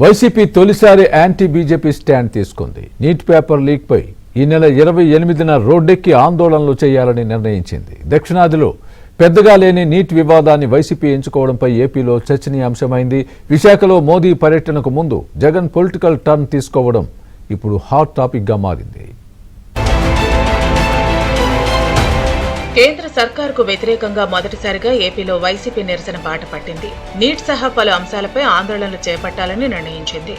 YCP తొలిసారి anti BJP stand తీసుకుంది. Neat paper leak పై ఈ నెల 28న రోడ్డెక్కి ఆందోళనలు చేయాలని నిర్ణయించింది. దక్షిణాదిలో పెద్దగా లేని నీట్ వివాదాన్ని వైసీపీ ఎంచుకోవడంపై ఏపీలో చర్చనీయాంశమైంది. విశాఖలో మోదీ పర్యటనకు ముందు జగన్ పొలిటికల్ టర్న్ తీసుకోవడం ఇప్పుడు హాట్ టాపిక్గా మారింది. కేంద్ర సర్కారుకు వ్యతిరేకంగా మొదటిసారిగా ఏపీలో వైసీపీ నిరసన బాట పట్టింది. నీట్ సహా పలు అంశాలపై ఆందోళనలు చేపట్టాలని నిర్ణయించింది.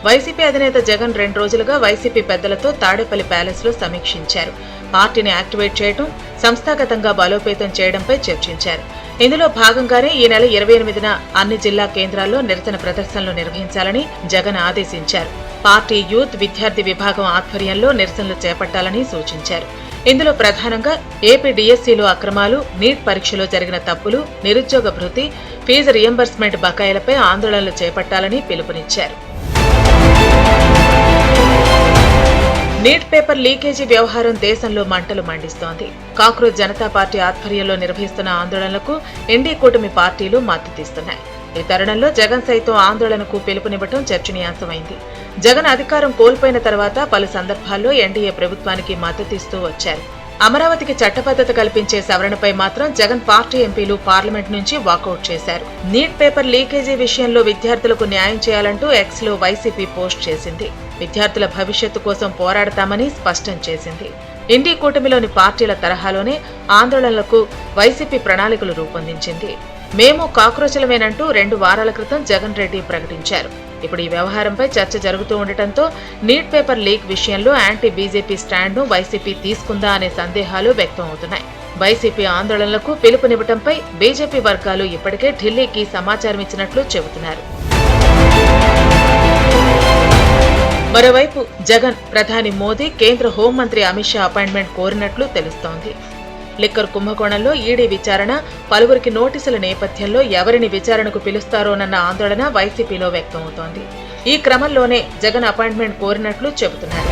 వైసీపీ అధినేత జగన్ 2 రోజులుగా వైసీపీ పెద్దలతో తాడేపల్లి ప్యాలెస్ లో సమీక్షించారు. పార్టీని యాక్టివేట్ చేయడం, సంస్థాగతంగా బలోపేతం చేయడంపై చర్చించారు. ఇందులో భాగంగానే ఈ నెల 28న అన్ని జిల్లా కేంద్రాల్లో నిరసన ప్రదర్శనలు నిర్వహించాలని జగన్ ఆదేశించారు. పార్టీ యూత్, విద్యార్థి విభాగం ఆధ్వర్యంలో నిరసనలు చేపట్టాలని సూచించారు. ఇందులో ప్రధానంగా ఏపీ డిఎస్సీలో అక్రమాలు, నీట్ పరీక్షలో జరిగిన తప్పులు, నిరుద్యోగ భృతి, ఫీజు రియంబర్స్మెంట్ బకాయిలపై ఆందోళనలు చేపట్టాలని పిలుపునిచ్చారు. నీట్ పేపర్ లీకేజీ వ్యవహారం దేశంలో మంటలు మండిస్తోంది. కాక్రోచ్ జనతా పార్టీ ఆధ్వర్యంలో నిర్వహిస్తున్న ఆందోళనలకు ఎన్డీ కూటమి పార్టీలు మద్దతిస్తున్నాయి. ఈ తరుణంలో జగన్ సైతం ఆందోళనకు పిలుపునివ్వడం చర్చనీయాంశమైంది. జగన్ అధికారం కోల్పోయిన తర్వాత పలు సందర్భాల్లో ఎన్డీఏ ప్రభుత్వానికి మద్దతిస్తూ వచ్చారు. అమరావతికి చట్టబద్ధత కల్పించే సవరణపై మాత్రం జగన్ పార్టీ ఎంపీలు పార్లమెంట్ నుంచి వాకౌట్ చేశారు. నీట్ పేపర్ లీకేజీ విషయంలో విద్యార్థులకు న్యాయం చేయాలంటూ ఎక్స్ లో వైసీపీ పోస్ట్ చేసింది. విద్యార్థుల భవిష్యత్తు కోసం పోరాడతామని స్పష్టం చేసింది. ఎన్డీ కూటమిలోని పార్టీల తరహాలోనే ఆందోళనలకు వైసీపీ ప్రణాళికలు రూపొందించింది. మేము కాక్రోచులమేనంటూ 2 వారాల క్రితం జగన్ రెడ్డి ప్రకటించారు. ఇప్పుడు ఈ వ్యవహారంపై చర్చ జరుగుతూ ఉండటంతో నీట్ పేపర్ లీక్ విషయంలో యాంటీ బీజేపీ స్టాండ్ను వైసీపీ తీసుకుందా అనే సందేహాలు వ్యక్తం అవుతున్నాయి. వైసీపీ ఆందోళనలకు పిలుపునివ్వడంపై బీజేపీ వర్గాలు ఇప్పటికే ఢిల్లీకి సమాచారం ఇచ్చినట్లు చెబుతున్నారు. మరోవైపు జగన్, ప్రధాని మోదీ, కేంద్ర హోంమంత్రి అమిత్ షా అపాయింట్మెంట్ కోరినట్లు తెలుస్తోంది. లిక్కర్ కుంభకోణంలో ఈడీ విచారణ, పలువురికి నోటీసుల నేపథ్యంలో ఎవరిని విచారణకు పిలుస్తారోనన్న ఆందోళన వైసీపీలో వ్యక్తమవుతోంది. ఈ క్రమంలోనే జగన్ అపాయింట్మెంట్ కోరినట్లు చెబుతున్నారు.